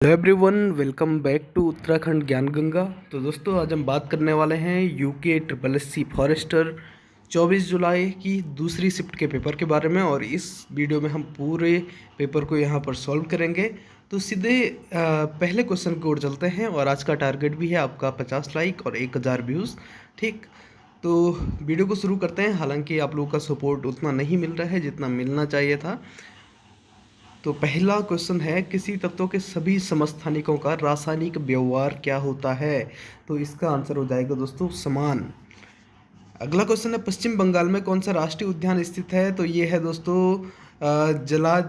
Hello everyone, welcome back to Uttarakhand Gyan Ganga. तो दोस्तों, आज हम बात करने वाले हैं UK triple S C forester 24 जुलाई की दूसरी शिफ्ट के पेपर के बारे में। और इस वीडियो में हम पूरे पेपर को यहाँ पर सॉल्व करेंगे। तो सीधे पहले क्वेश्चन की ओर चलते हैं। और आज का टारगेट भी है आपका 50 लाइक और 1000 व्यूज़। ठीक, तो वीडियो को शुरू करते हैं। हालांकि आप लोगों का सपोर्ट उतना नहीं मिल रहा है जितना मिलना चाहिए था। तो पहला क्वेश्चन है, किसी तत्व के सभी समस्थानिकों का रासायनिक व्यवहार क्या होता है? तो इसका आंसर हो जाएगा दोस्तों समान। अगला क्वेश्चन है, पश्चिम बंगाल में कौन सा राष्ट्रीय उद्यान स्थित है? तो ये है दोस्तों जला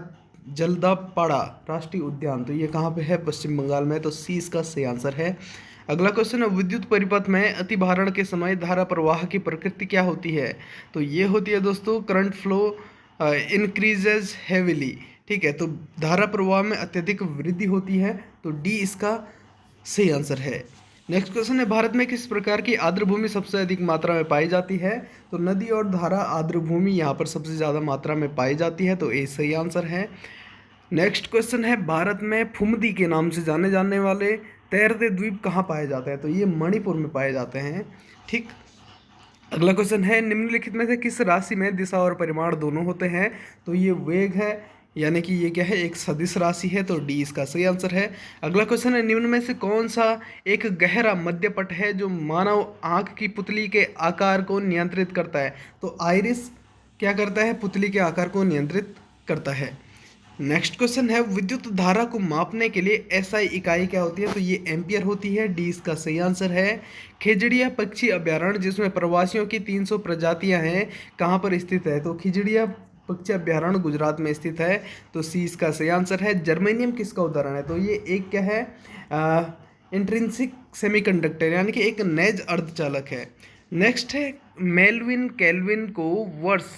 जलदापाड़ा राष्ट्रीय उद्यान। तो ये कहाँ पे है? पश्चिम बंगाल में। तो सी इसका सही आंसर है। अगला क्वेश्चन है, विद्युत परिपथ में अतिभारण के समय धारा प्रवाह की प्रकृति क्या होती है? तो ये होती है दोस्तों करंट फ्लो इंक्रीजेज हेविली। ठीक है, तो धारा प्रवाह में अत्यधिक वृद्धि होती है। तो डी इसका सही आंसर है। नेक्स्ट क्वेश्चन है, भारत में किस प्रकार की आर्द्रभूमि सबसे अधिक मात्रा में पाई जाती है? तो नदी और धारा आर्द्रभूमि यहाँ पर सबसे ज़्यादा मात्रा में पाई जाती है। तो ए सही आंसर है। नेक्स्ट क्वेश्चन है, भारत में फुमदी के नाम से जाने जाने वाले तैरते द्वीप कहाँ पाए जाते हैं? तो ये मणिपुर में पाए जाते हैं। ठीक, अगला क्वेश्चन है, निम्नलिखित में से किस राशि में दिशा और परिमाण दोनों होते हैं? तो ये वेग है, यानी कि ये क्या है? एक सदिश राशि है। तो डी इसका सही आंसर है। अगला क्वेश्चन है, निम्न में से कौन सा एक गहरा मध्यपट है जो मानव आंख की पुतली के आकार को नियंत्रित करता है? तो आइरिस क्या करता है? पुतली के आकार को नियंत्रित करता है। नेक्स्ट क्वेश्चन है, विद्युत धारा को मापने के लिए एसआई इकाई क्या होती है? तो ये एम्पियर होती है। डी इसका सही आंसर है। खिजड़िया पक्षी अभ्यारण्य जिसमें प्रवासियों की 300 प्रजातियां हैं, कहाँ पर स्थित है? तो खिजड़िया पक्षी अभ्यारण्य गुजरात में स्थित है। तो सी इसका सही आंसर है। जर्मेनियम किसका उदाहरण है? तो ये एक क्या है? इंट्रिंसिक सेमीकंडक्टर, यानी कि एक नेज अर्धचालक है। नेक्स्ट है, मेल्विन केल्विन को वर्ष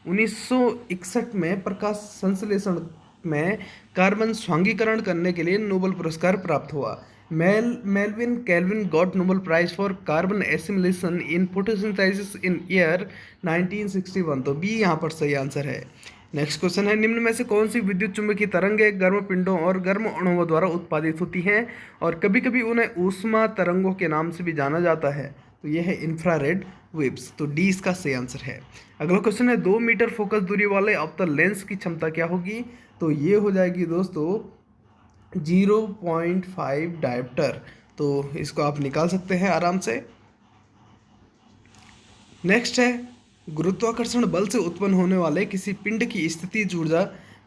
1961 में प्रकाश संश्लेषण में कार्बन स्वांगीकरण करने के लिए नोबेल पुरस्कार प्राप्त हुआ। Melvin Calvin got Nobel prize for carbon assimilation in photosynthesis in year 1961। तो बी यहाँ पर सही आंसर है। नेक्स्ट क्वेश्चन है, निम्न में से कौन सी विद्युत चुंबकीय तरंगें गर्म पिंडों और गर्म अणुओं द्वारा उत्पादित होती हैं और कभी कभी उन्हें ऊष्मा तरंगों के नाम से भी जाना जाता है? तो यह है इंफ्रारेड वेव्स। तो डी इसका सही आंसर है। अगला क्वेश्चन है, 2 मीटर फोकस दूरी वाले अवतल लेंस की क्षमता क्या होगी? तो ये हो जाएगी दोस्तों 0.5 डायोप्टर। तो इसको आप निकाल सकते हैं आराम से। नेक्स्ट है, गुरुत्वाकर्षण बल से उत्पन्न होने वाले किसी पिंड की स्थितिज ऊर्जा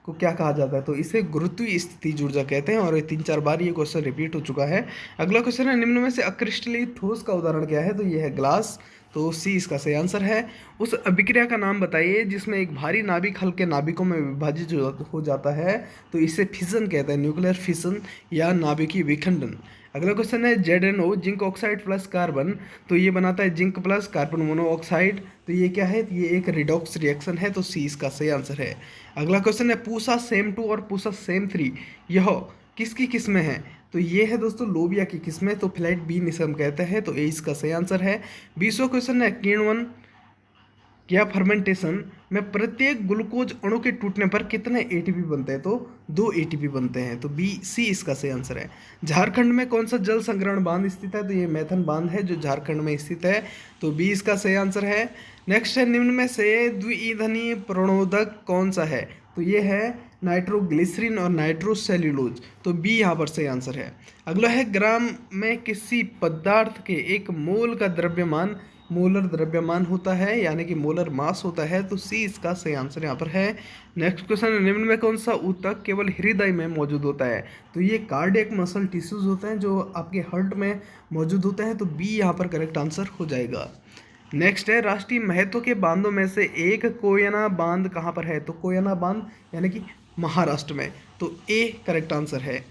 को क्या कहा जाता है? तो इसे गुरुत्वीय स्थितिज ऊर्जा कहते हैं। और ये 3-4 बार ये क्वेश्चन रिपीट हो चुका है। अगला क्वेश्चन है, निम्न में से अक्रिस्टलीय ठोस का उदाहरण क्या है? तो ये है ग्लास। तो सी इसका सही आंसर है। उस अभिक्रिया का नाम बताइए जिसमें एक भारी नाभिक हल्के नाभिकों में विभाजित हो जाता है। तो इसे फिशन कहते हैं, न्यूक्लियर फिशन या नाभिकीय विखंडन। अगला क्वेश्चन है, ZnO zinc oxide plus carbon, तो ये बनाता है जिंक प्लस कार्बन मोनोऑक्साइड। तो ये क्या है? ये एक रिडॉक्स रिएक्शन है। तो सी इसका सही आंसर है। अगला क्वेश्चन है, पूसा सेम 2 और पूसा सेम 3 यह किसकी किस्में हैं? तो ये है दोस्तों लोबिया की किस्में। तो फ्लैट बी इसे हम कहते हैं। तो ए इसका सही आंसर है। 20वां क्वेश्चन है, किण्वन या फर्मेंटेशन में प्रत्येक ग्लूकोज अणु के टूटने पर कितने एटीपी बनते हैं? तो 2 एटीपी बनते हैं। तो बी सी इसका सही आंसर है। झारखंड में कौन सा जल संग्रहण बांध स्थित है? तो ये मैथन बांध है जो झारखंड में स्थित है। तो बी इसका सही आंसर है। नेक्स्ट है, निम्न में से द्विईंधनीय प्रणोदक कौन सा है? तो ये है नाइट्रोग्लिसरीन और नाइट्रोसेल्यूलोज। तो बी यहाँ पर सही आंसर है। अगला है, ग्राम में किसी पदार्थ के एक मोल का द्रव्यमान मोलर द्रव्यमान होता है, यानी कि मोलर मास होता है। तो सी इसका सही आंसर यहाँ पर है। नेक्स्ट क्वेश्चन है, निम्न में कौन सा ऊतक केवल हृदय में मौजूद होता है? तो ये कार्डियक मसल टिश्यूज होते हैं जो आपके हार्ट में मौजूद होते हैं। तो बी यहाँ पर करेक्ट आंसर हो जाएगा। नेक्स्ट है, राष्ट्रीय महत्व के बांधों में से एक कोयना बांध कहाँ पर है? तो कोयना बांध यानी कि महाराष्ट्र में। तो ए करेक्ट आंसर है।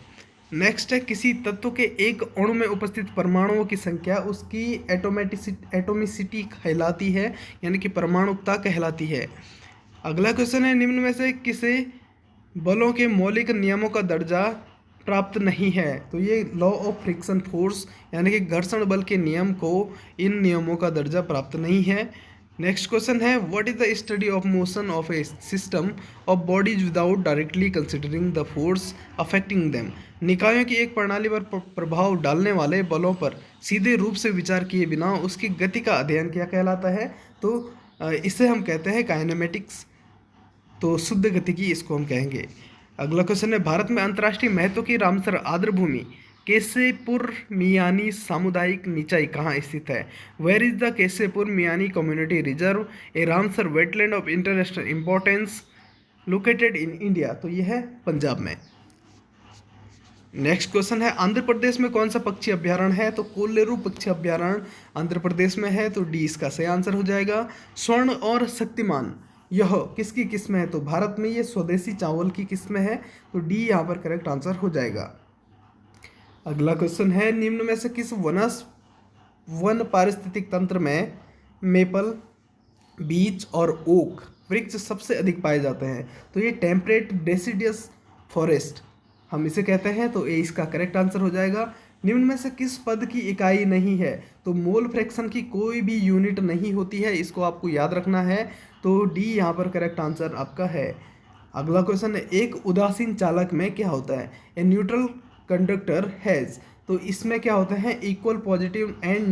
नेक्स्ट है, किसी तत्व के एक अणु में उपस्थित परमाणुओं की संख्या उसकी एटोमिसिटी कहलाती है, यानी कि परमाणुकता कहलाती है। अगला क्वेश्चन है, निम्न में से किसे बलों के मौलिक नियमों का दर्जा प्राप्त नहीं है? तो ये लॉ ऑफ फ्रिक्शन फोर्स, यानी कि घर्षण बल के नियम को इन नियमों का दर्जा प्राप्त नहीं है। नेक्स्ट क्वेश्चन है what is the study of motion of A system of bodies without directly considering the force affecting them. निकायों की एक प्रणाली पर प्रभाव डालने वाले बलों पर सीधे रूप से विचार किए बिना उसकी गति का अध्ययन क्या कहलाता है? तो इसे हम कहते हैं काइनेमेटिक्स। तो शुद्ध गतिकी इसको हम कहेंगे। अगला क्वेश्चन है भारत में अंतर्राष्ट्रीय महत्व की रामसर आर्द्रभूमि केसेपुर मियानी सामुदायिक निचाई कहाँ स्थित है? Where is the Keshopur Miani community reserve a Ramsar wetland of international importance located in India. तो यह है पंजाब में। नेक्स्ट क्वेश्चन है आंध्र प्रदेश में कौन सा पक्षी अभ्यारण्य है? तो कोल्लेरू पक्षी अभ्यारण्य आंध्र प्रदेश में है। तो डी इसका सही आंसर हो जाएगा। स्वर्ण और शक्तिमान यह किसकी किस्म है? तो भारत में ये स्वदेशी चावल की किस्म है। तो डी यहाँ पर करेक्ट आंसर हो जाएगा। अगला क्वेश्चन है निम्न में से किस वन पारिस्थितिक तंत्र में मेपल, बीच और ओक वृक्ष सबसे अधिक पाए जाते हैं? तो ये टेम्परेट डेसिडियस फॉरेस्ट हम इसे कहते हैं। तो ए इसका करेक्ट आंसर हो जाएगा। निम्न में से किस पद की इकाई नहीं है? तो मोल फ्रैक्शन की कोई भी यूनिट नहीं होती है, इसको आपको याद रखना है। तो डी यहाँ पर करेक्ट आंसर आपका है। अगला क्वेश्चन है एक उदासीन चालक में क्या होता है? A neutral conductor has. तो इसमें क्या होता है? Equal positive and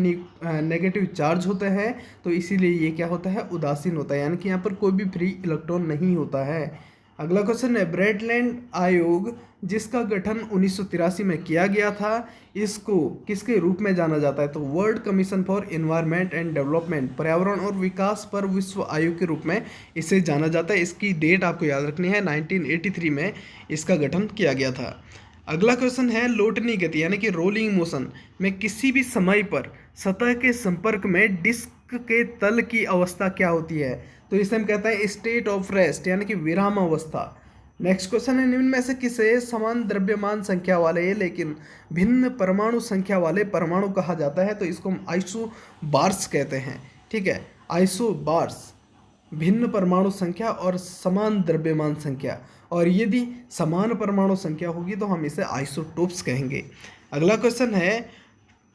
negative charge होते हैं। तो इसीलिए ये क्या होता है? उदासीन होता है, यानी कि यहाँ पर कोई भी फ्री इलेक्ट्रॉन नहीं होता है। अगला क्वेश्चन है ब्रेटलैंड आयोग जिसका गठन 1983 में किया गया था, इसको किसके रूप में जाना जाता है? तो world commission for environment and development पर्यावरण और विकास पर विश्व आयोग के रूप में इसे जाना जाता है। इसकी डेट आपको याद रखनी है, 1983 में इसका गठन किया गया था। अगला क्वेश्चन है लोटनी गति यानी कि रोलिंग मोशन में किसी भी समय पर सतह के संपर्क में डिस्क के तल की अवस्था क्या होती है? तो इसे हम कहते हैं स्टेट ऑफ रेस्ट यानी कि विराम अवस्था। नेक्स्ट क्वेश्चन है निम्न में से किसे समान द्रव्यमान संख्या वाले लेकिन भिन्न परमाणु संख्या वाले परमाणु कहा जाता है? तो इसको हम आइसोबार्स कहते हैं। ठीक है, आइसोबार्स भिन्न परमाणु संख्या और समान द्रव्यमान संख्या, और यदि समान परमाणु संख्या होगी तो हम इसे आइसोटोप्स कहेंगे। अगला क्वेश्चन है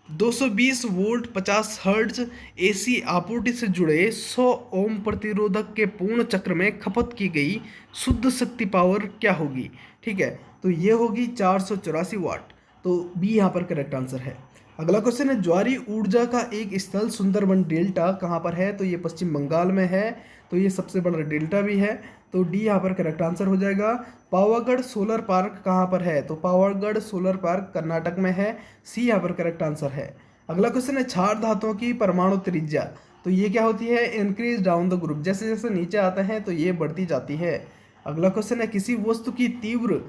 220 वोल्ट 50 हर्ट्ज एसी आपूर्ति से जुड़े 100 ओम प्रतिरोधक के पूर्ण चक्र में खपत की गई शुद्ध शक्ति पावर क्या होगी? ठीक है, तो ये होगी 484 वाट। तो बी यहाँ पर करेक्ट आंसर है। अगला क्वेश्चन है ज्वारी ऊर्जा का एक स्थल सुंदरबन डेल्टा कहाँ पर है? तो ये पश्चिम बंगाल में है। तो ये सबसे बड़ा डेल्टा भी है। तो डी यहाँ पर करेक्ट आंसर हो जाएगा। पावागढ़ सोलर पार्क कहाँ पर है? तो पावागढ़ सोलर पार्क कर्नाटक में है। सी यहाँ पर करेक्ट आंसर है। अगला क्वेश्चन है क्षार धातुओं की परमाणु त्रिज्या, तो ये क्या होती है? इंक्रीज डाउन द ग्रुप, जैसे जैसे नीचे आता है तो ये बढ़ती जाती है। अगला क्वेश्चन है किसी वस्तु की तीव्र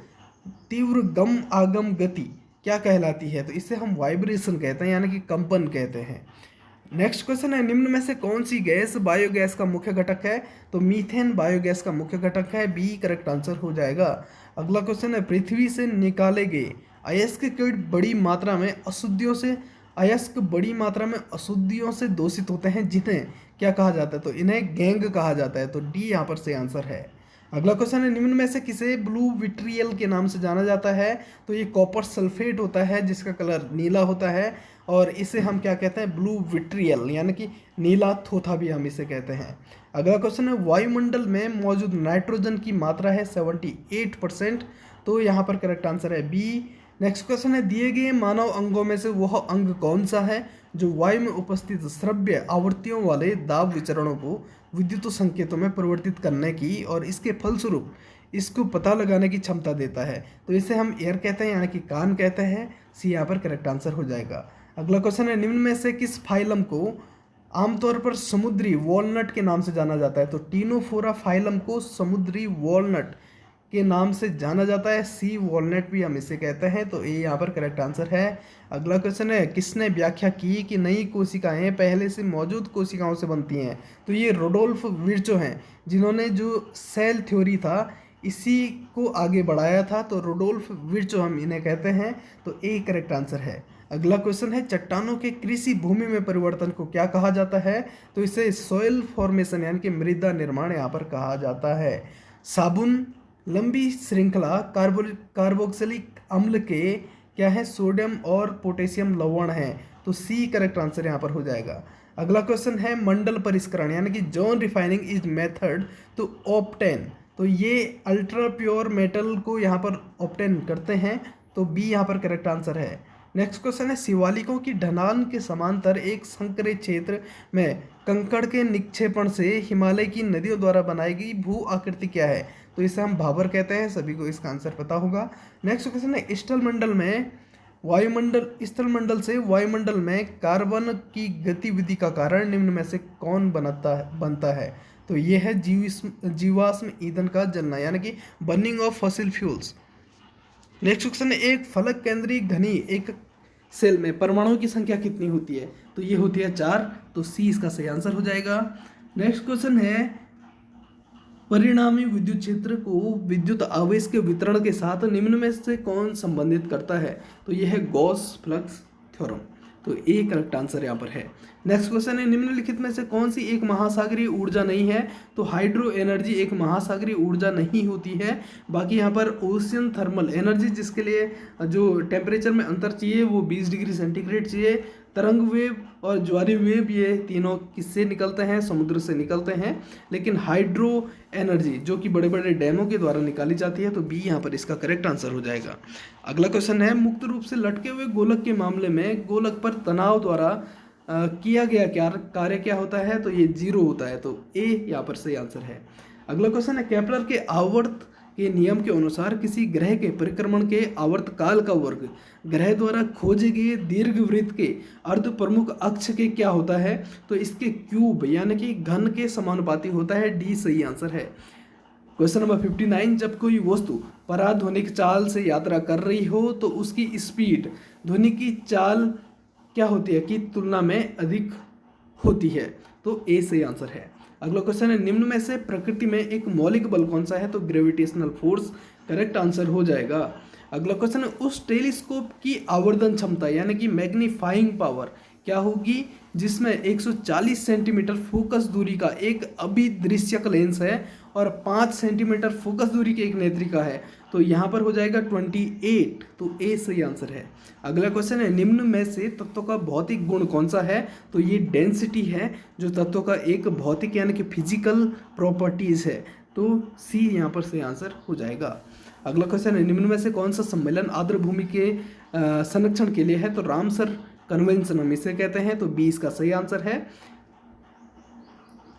तीव्र गम आगम गति क्या कहलाती है? तो इसे हम वाइब्रेशन कहते हैं यानी कि कंपन कहते हैं। नेक्स्ट क्वेश्चन है निम्न में से कौन सी गैस बायोगैस का मुख्य घटक है? तो मीथेन बायोगैस का मुख्य घटक है। बी करेक्ट आंसर हो जाएगा। अगला क्वेश्चन है पृथ्वी से निकाले गए अयस्क बड़ी मात्रा में अशुद्धियों से अयस्क बड़ी मात्रा में अशुद्धियों से दूषित होते हैं जिन्हें क्या कहा जाता है? तो इन्हें गैंग कहा जाता है। तो डी यहाँ पर सही आंसर है। अगला क्वेश्चन है निम्न में से किसे ब्लू विट्रियल के नाम से जाना जाता है? तो ये कॉपर सल्फेट होता है जिसका कलर नीला होता है, और इसे हम क्या कहते हैं? ब्लू विट्रियल यानी कि नीला थोथा भी हम इसे कहते हैं। अगला क्वेश्चन है वायुमंडल में मौजूद नाइट्रोजन की मात्रा है 78%। तो यहाँ पर करेक्ट आंसर है बी। नेक्स्ट क्वेश्चन है दिए गए मानव अंगों में से वह अंग कौन सा है जो वायु में उपस्थित श्रव्य आवृत्तियों वाले दाब विचरणों को विद्युत संकेतों में परिवर्तित करने की और इसके फलस्वरूप इसको पता लगाने की क्षमता देता है? तो इसे हम एयर कहते हैं यानी कि कान कहते हैं। सी यहाँ पर करेक्ट आंसर हो जाएगा। अगला क्वेश्चन है निम्न में से किस फाइलम को आमतौर पर समुद्री वॉलनट के नाम से जाना जाता है? तो टीनोफोरा फाइलम को समुद्री वॉलनट के नाम से जाना जाता है। सी वॉलनट भी हम इसे कहते हैं। तो ये यहाँ पर करेक्ट आंसर है। अगला क्वेश्चन है किसने व्याख्या की कि नई कोशिकाएं पहले से मौजूद कोशिकाओं से बनती हैं? तो ये रोडोल्फ विर्चो हैं जिन्होंने जो सेल थ्योरी था इसी को आगे बढ़ाया था। तो रोडोल्फ विर्चो हम इन्हें कहते हैं। तो ए करेक्ट आंसर है। अगला क्वेश्चन है चट्टानों के कृषि भूमि में परिवर्तन को क्या कहा जाता है? तो इसे सॉइल फॉर्मेशन यानी कि मृदा निर्माण यहाँ पर कहा जाता है। साबुन लंबी श्रृंखला कार्बोक्सिलिक अम्ल के क्या है? सोडियम और पोटेशियम लवण हैं। तो सी करेक्ट आंसर यहाँ पर हो जाएगा। अगला क्वेश्चन है मंडल परिष्करण यानी कि zone refining is method to obtain, तो ये अल्ट्रा प्योर मेटल को यहाँ पर ऑब्टेन करते हैं, तो बी यहाँ पर करेक्ट आंसर है। नेक्स्ट क्वेश्चन है शिवालिकों की ढलान के समांतर एक संकरे क्षेत्र में कंकड़ के निक्षेपण से हिमालय की नदियों द्वारा बनाई गई भू आकृति क्या है, तो इसे हम भाबर कहते हैं, सभी को इसका आंसर पता होगा। नेक्स्ट क्वेश्चन है स्थलमंडल से वायुमंडल में कार्बन की गतिविधि का कारण निम्न में से कौन बनता है, तो ये है जीवाश्म ईंधन का जलना यानी कि burning of fossil fuels. Next question है एक फलक केंद्रीय घनी एक सेल में परमाणुओं की संख्या कितनी होती है, तो ये होती है 4, तो सी इसका सही आंसर हो जाएगा। नेक्स्ट क्वेश्चन है परिणामी विद्युत क्षेत्र को विद्युत आवेश के वितरण के साथ निम्न में से कौन संबंधित करता है, तो यह है गॉस फ्लक्स थ्योरम, तो ए करेक्ट आंसर यहाँ पर है। नेक्स्ट क्वेश्चन है निम्नलिखित में से कौन सी एक महासागरीय ऊर्जा नहीं है, तो हाइड्रो एनर्जी एक महासागरीय ऊर्जा नहीं होती है। बाकी यहाँ पर ओशियन थर्मल एनर्जी जिसके लिए जो टेम्परेचर में अंतर चाहिए वो 20 डिग्री सेंटीग्रेड चाहिए, तरंग वेव और ज्वारी वेव ये तीनों किससे निकलते हैं, समुद्र से निकलते हैं। लेकिन हाइड्रो एनर्जी जो कि बड़े बड़े डैमों के द्वारा निकाली जाती है, तो बी यहाँ पर इसका करेक्ट आंसर हो जाएगा। अगला क्वेश्चन है मुक्त रूप से लटके हुए गोलक के मामले में गोलक पर तनाव द्वारा किया गया कार्य क्या होता है, तो ये 0 होता है, तो ए यहाँ पर सही आंसर है। अगला क्वेश्चन है केपलर के आवर्त के नियम के अनुसार किसी ग्रह के परिक्रमण के आवर्त काल का वर्ग ग्रह द्वारा खोजे गए दीर्घवृत्त के अर्ध प्रमुख अक्ष के क्या होता है, तो इसके क्यूब यानी कि घन के समानुपाती होता है, डी सही आंसर है। क्वेश्चन नंबर 59 जब कोई वस्तु पराध्वनिक चाल से यात्रा कर रही हो तो उसकी स्पीड ध्वनि की चाल क्या होती है की तुलना में अधिक होती है, तो ए सही आंसर है। अगला क्वेश्चन है निम्न में से प्रकृति में एक मौलिक बल कौन सा है, तो ग्रेविटेशनल फोर्स करेक्ट आंसर हो जाएगा। अगला क्वेश्चन है उस टेलीस्कोप की आवर्धन क्षमता यानी कि मैग्नीफाइंग पावर क्या होगी जिसमें 140 सेंटीमीटर फोकस दूरी का एक अभिदृश्यक लेंस है और 5 सेंटीमीटर फोकस दूरी की एक नेत्रिका है, तो यहाँ पर हो जाएगा 28, तो ए सही आंसर है। अगला क्वेश्चन है निम्न में से तत्वों का भौतिक गुण कौन सा है, तो ये डेंसिटी है जो तत्वों का एक भौतिक यानी कि फिजिकल प्रॉपर्टीज है, तो सी यहाँ पर सही आंसर हो जाएगा। अगला क्वेश्चन है निम्न में से कौन सा सम्मेलन आर्द्र भूमि के संरक्षण के लिए है, तो रामसर कन्वेंशन हम इसे कहते हैं, तो बी इसका सही आंसर है।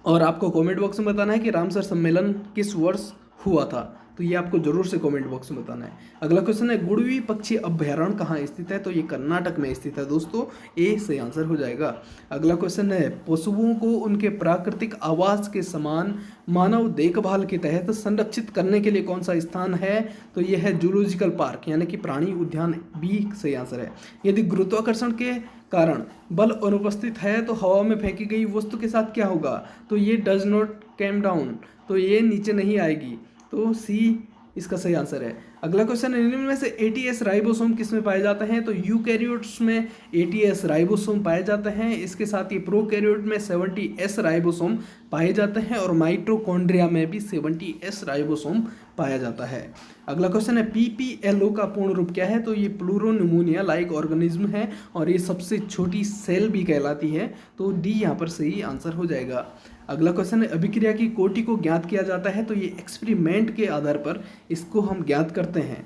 और आपको कमेंट बॉक्स में बताना है कि रामसर सम्मेलन किस वर्ष हुआ था, तो ये आपको जरूर से कमेंट बॉक्स में बताना है। अगला क्वेश्चन है गुडवी पक्षी अभयारण्य कहाँ स्थित है, तो ये कर्नाटक में स्थित है दोस्तों, ए सही आंसर हो जाएगा। अगला क्वेश्चन है पशुओं को उनके प्राकृतिक आवास के समान मानव देखभाल के तहत संरक्षित करने के लिए कौन सा स्थान है, तो यह है जूलॉजिकल पार्क यानी कि प्राणी उद्यान, बी सही आंसर है। यदि गुरुत्वाकर्षण के कारण बल अनुपस्थित है तो हवा में फेंकी गई वस्तु के साथ क्या होगा, तो ये डज नॉट कैम डाउन, तो ये नीचे नहीं आएगी, तो सी इसका सही आंसर है। अगला क्वेश्चन है निम्न में से एटीएस राइबोसोम किस में पाए जाते हैं, तो यूकैरियोट्स में एटीएस राइबोसोम पाए जाते हैं, इसके साथ ही प्रोकैरियोट में 70S राइबोसोम पाए जाते हैं और माइटोकॉन्ड्रिया में भी 70S राइबोसोम पाया जाता है। अगला क्वेश्चन है पीपीएलओ का पूर्ण रूप क्या है, तो ये प्लूरोनिमोनिया लाइक ऑर्गेनिज्म है और ये सबसे छोटी सेल भी कहलाती है, तो डी यहाँ पर सही आंसर हो जाएगा। अगला क्वेश्चन है अभिक्रिया की कोटि को ज्ञात किया जाता है, तो ये एक्सपेरिमेंट के आधार पर इसको हम ज्ञात करते हैं।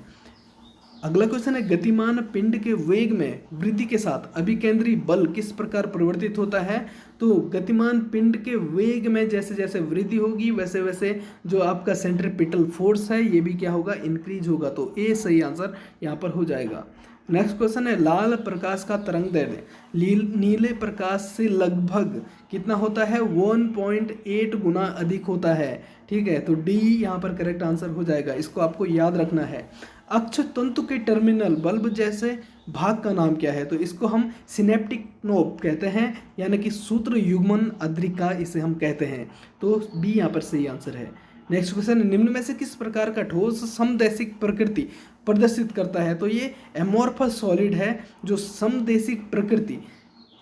अगला क्वेश्चन है गतिमान पिंड के वेग में वृद्धि के साथ अभिकेंद्री बल किस प्रकार परिवर्तित होता है, तो गतिमान पिंड के वेग में जैसे जैसे वृद्धि होगी वैसे वैसे जो आपका सेंट्रीपिटल फोर्स है ये भी क्या होगा, इंक्रीज होगा, तो ए सही आंसर यहाँ पर हो जाएगा। नेक्स्ट क्वेश्चन है लाल प्रकाश का तरंगदैर्ध्य नीले प्रकाश से लगभग कितना होता है, 1.8 गुना अधिक होता है, ठीक है, तो डी यहाँ पर करेक्ट आंसर हो जाएगा, इसको आपको याद रखना है। अक्ष तंतु के टर्मिनल बल्ब जैसे भाग का नाम क्या है, तो इसको हम सिनेप्टिक नोब कहते हैं यानी कि सूत्र युग्मन अद्रिका इसे हम कहते हैं, तो बी यहाँ पर सही आंसर है। नेक्स्ट क्वेश्चन निम्न में से किस प्रकार का ठोस समदैशिक प्रकृति प्रदर्शित करता है, तो ये एमोर्फस सॉलिड है जो समदैशिक प्रकृति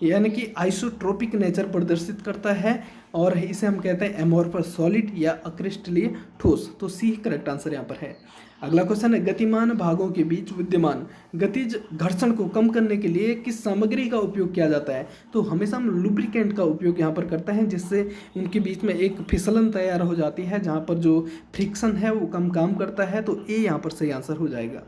यानी कि आइसोट्रोपिक नेचर प्रदर्शित करता है और इसे हम कहते हैं एमोर्फस सॉलिड या अक्रिस्टलीय ठोस, तो सी करेक्ट आंसर यहाँ पर है। अगला क्वेश्चन है गतिमान भागों के बीच विद्यमान गतिज घर्षण को कम करने के लिए किस सामग्री का उपयोग किया जाता है? तो हमेशा हम लुब्रिकेंट का उपयोग यहाँ पर करते हैं, जिससे उनके बीच में एक फिसलन तैयार हो जाती है, जहाँ पर जो फ्रिक्शन है वो कम काम करता है। तो ए यहाँ पर सही आंसर हो जाएगा।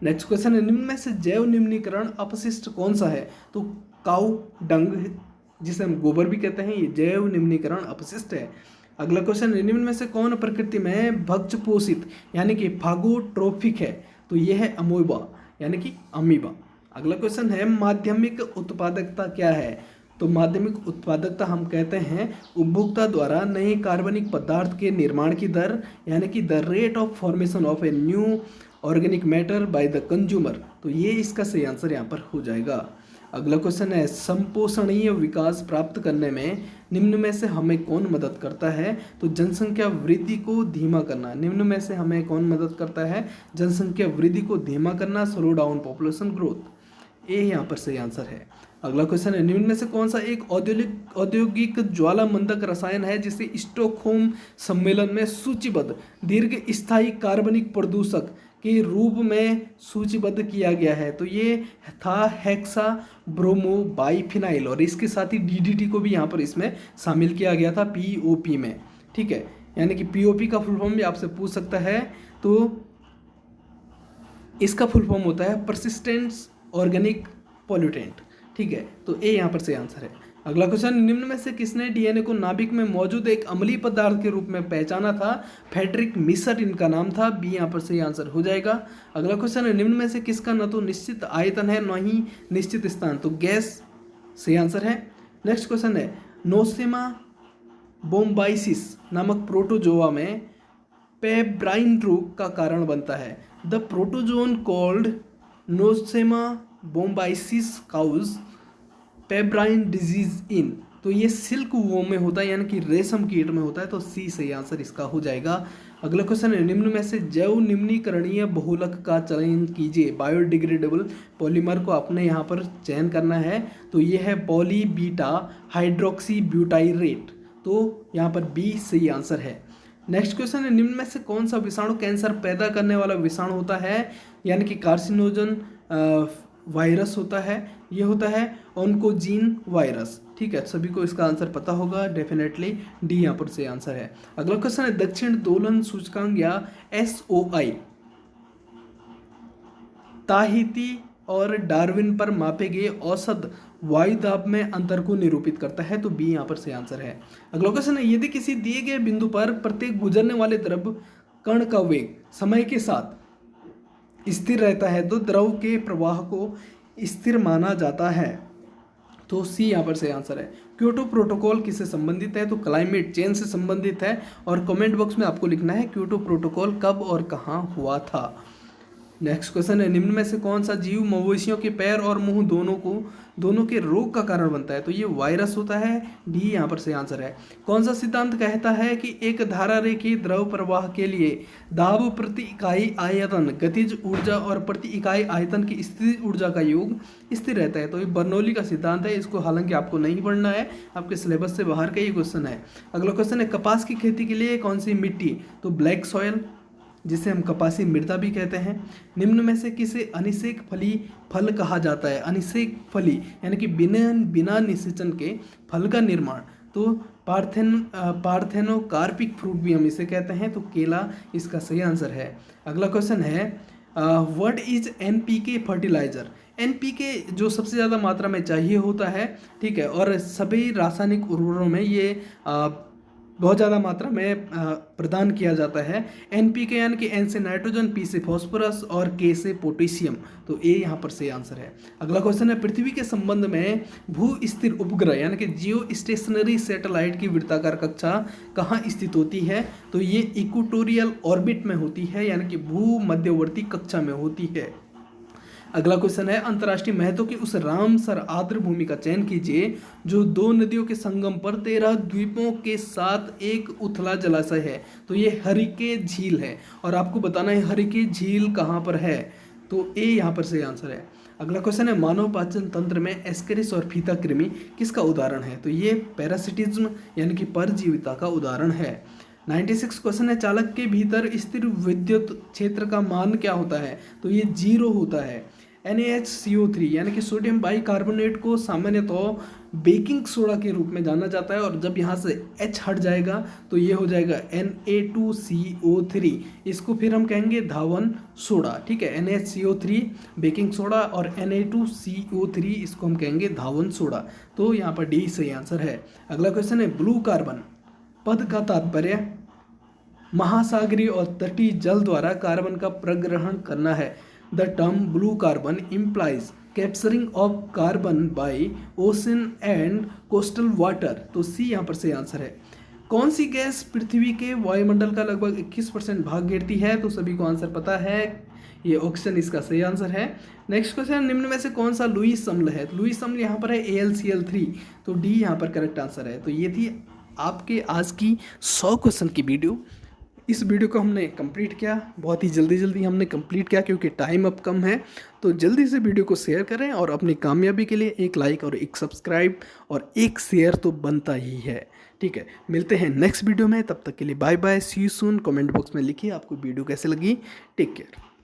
नेक्स्ट क्वेश्चन है निम्न में से जैव निम्नीकरण अपशिष्ट कौन सा है? तो काऊ डंग, जिसे हम गोबर भी कहते हैं, ये जैव निम्नीकरण अपशिष्ट है। अगला क्वेश्चन है निम्न में से कौन प्रकृति में भक्ष पोषित यानी कि फागोट्रोफिक है? तो ये है अमोबा यानी कि अमीबा। अगला क्वेश्चन है माध्यमिक उत्पादकता क्या है? तो माध्यमिक उत्पादकता हम कहते हैं उपभोक्ता द्वारा नए कार्बनिक पदार्थ के निर्माण की दर, यानी कि the rate of formation of a new organic matter by the consumer. तो ये इसका सही आंसर यहाँ पर हो जाएगा। अगला क्वेश्चन है संपोषणीय विकास प्राप्त करने में निम्न में से हमें कौन मदद करता है? तो जनसंख्या वृद्धि को धीमा करना। निम्न में से हमें कौन मदद करता है? जनसंख्या वृद्धि को धीमा करना, स्लो डाउन पॉपुलेशन ग्रोथ। ये यहाँ पर सही आंसर है। अगला क्वेश्चन है निम्न में से कौन सा एक औद्योगिक ज्वालामंदक रसायन है जिसे स्टॉकहोम सम्मेलन में सूचीबद्ध दीर्घ स्थायी कार्बनिक प्रदूषक के रूप में सूचीबद्ध किया गया है? तो ये था हेक्सा ब्रोमो बाइफिनाइल, और इसके साथ ही डीडीटी को भी यहाँ पर इसमें शामिल किया गया था पीओपी में। ठीक है, यानी कि पीओपी का फुल फॉर्म भी आपसे पूछ सकता है। तो इसका फुल फॉर्म होता है परसिस्टेंस ऑर्गेनिक पॉल्यूटेंट। ठीक है, तो ए यहाँ पर सही आंसर है। अगला क्वेश्चन निम्न में से किसने डीएनए को नाभिक में मौजूद एक अम्लीय पदार्थ के रूप में पहचाना था? फ्रेडरिक मिसर इनका नाम था। बी यहाँ पर सही आंसर हो जाएगा। अगला क्वेश्चन है निम्न में से किसका न तो निश्चित आयतन है न ही निश्चित स्थान? तो गैस सही आंसर है। नेक्स्ट क्वेश्चन है नोसेमा बोम्बाइसिस नामक प्रोटोजोआ में पेब्राइन रोग का कारण बनता है। The protozoan called Nosema bombycis cause pebrine disease in. तो ये सिल्क वोम में होता है, यानी कि रेशम कीट में होता है। तो सी सही आंसर इसका हो जाएगा। अगला क्वेश्चन है निम्न में से जैव निम्नीकरणीय बहुलक का चयन कीजिए। बायोडिग्रेडेबल पॉलीमर को आपने यहाँ पर चयन करना है। तो ये है पॉली बीटा हाइड्रोक्सी ब्यूटाइरेट। तो यहाँ पर बी सही आंसर है। नेक्स्ट क्वेश्चन है निम्न में से कौन सा विषाणु कैंसर पैदा करने वाला विषाणु होता है? यानी कि कार्सिनोजन वायरस होता है, ये होता है ऑन्कोजीन वायरस। ठीक है, सभी को इसका आंसर पता होगा डेफिनेटली। डी यहाँ पर से आंसर है। अगला क्वेश्चन है दक्षिण दोलन सूचकांक या SOI ताहिती और डार्विन पर मापे गए औसत वायु दाब में अंतर को निरूपित करता है। तो बी यहाँ पर से आंसर है। अगला क्वेश्चन है यदि किसी दिए गए बिंदु पर प्रत्येक गुजरने वाले द्रव कण का वेग समय के साथ स्थिर रहता है तो द्रव के प्रवाह को स्थिर माना जाता है। तो सी यहाँ पर सही आंसर है। क्योटो प्रोटोकॉल किससे संबंधित है? तो क्लाइमेट चेंज से संबंधित है। और कमेंट बॉक्स में आपको लिखना है क्योटो प्रोटोकॉल कब और कहाँ हुआ था। नेक्स्ट क्वेश्चन है निम्न में से कौन सा जीव मवेशियों के पैर और मुंह दोनों के रोग का कारण बनता है? तो ये वायरस होता है। डी यहाँ पर से आंसर है। कौन सा सिद्धांत कहता है कि एक धारा रेखीय द्रव प्रवाह के लिए दाब प्रति इकाई आयतन, गतिज ऊर्जा और प्रति इकाई आयतन की स्थितिज ऊर्जा का योग स्थिर रहता है? तो ये बर्नौली का सिद्धांत है। इसको हालांकि आपको नहीं पढ़ना है, आपके सिलेबस से बाहर का ही क्वेश्चन है। अगला क्वेश्चन है कपास की खेती के लिए कौन सी मिट्टी? तो ब्लैक सॉयल, जिसे हम कपासी मृदा भी कहते हैं। निम्न में से किसे अनिषेक फली फल कहा जाता है? अनिषेक फली यानी कि बिना निषेचन के फल का निर्माण। तो पार्थेनोकार्पिक फ्रूट भी हम इसे कहते हैं। तो केला इसका सही आंसर है। अगला क्वेश्चन है what is NPK fertiliser? NPK जो सबसे ज़्यादा मात्रा में चाहिए होता है, ठीक है, और सभी रासायनिक उर्वरकों में ये बहुत ज़्यादा मात्रा में प्रदान किया जाता है। NPK यानी कि N से नाइट्रोजन, P से फॉस्फोरस और K से पोटेशियम। तो ए यहाँ पर सही आंसर है। अगला क्वेश्चन है पृथ्वी के संबंध में भू स्थिर उपग्रह यानी कि जियो स्टेशनरी सैटेलाइट की वृत्ताकार कक्षा कहाँ स्थित होती है? तो ये इक्वेटोरियल ऑर्बिट में होती है, यानी कि भू मध्यवर्ती कक्षा में होती है। अगला क्वेश्चन है अंतर्राष्ट्रीय महत्व की उस रामसर आर्द्र भूमि का चयन कीजिए जो 2 नदियों के संगम पर 13 द्वीपों के साथ एक उथला जलाशय है। तो ये हरिके झील है, और आपको बताना है हरिके झील कहाँ पर है। तो ए यहाँ पर सही आंसर है। अगला क्वेश्चन है मानव पाचन तंत्र में एस्केरिस और फीता कृमि किसका उदाहरण है? तो ये पैरासिटिज्म यानी कि परजीविता का उदाहरण है। 96 क्वेश्चन है, चालक के भीतर स्थिर विद्युत क्षेत्र का मान क्या होता है? तो ये 0 होता है। NaHCO3 यानी कि सोडियम बाइकार्बोनेट को सामान्यतः बेकिंग सोडा के रूप में जाना जाता है, और जब यहाँ से H हट जाएगा तो ये हो जाएगा Na2CO3, इसको फिर हम कहेंगे धावन सोडा। ठीक है, NaHCO3 बेकिंग सोडा और Na2CO3 इसको हम कहेंगे धावन सोडा। तो यहाँ पर डी सही आंसर है। अगला क्वेश्चन है, ब्लू कार्बन पद का तात्पर्य महासागरीय और तटीय जल द्वारा कार्बन का प्रग्रहण करना है। The term blue carbon implies capturing of carbon bye ocean and coastal water. तो सी यहाँ पर सही आंसर है। कौन सी गैस पृथ्वी के वायुमंडल का लगभग 21% भाग घेरती है? तो सभी को आंसर पता है, ये ऑप्शन इसका सही आंसर है। नेक्स्ट क्वेश्चन, निम्न में से कौन सा लुईस अम्ल है? तो लुईस अम्ल यहाँ पर है AlCl3, तो डी यहाँ पर करेक्ट आंसर है। तो ये थी आपके आज की 100 क्वेश्चन की वीडियो। इस वीडियो को हमने कंप्लीट किया, बहुत ही जल्दी हमने कंप्लीट किया क्योंकि टाइम अब कम है। तो जल्दी से वीडियो को शेयर करें और अपनी कामयाबी के लिए एक लाइक और एक सब्सक्राइब और एक शेयर तो बनता ही है। ठीक है, मिलते हैं नेक्स्ट वीडियो में, तब तक के लिए bye bye, see you soon. Comment box में लिखिए आपको वीडियो कैसे लगी। Take care.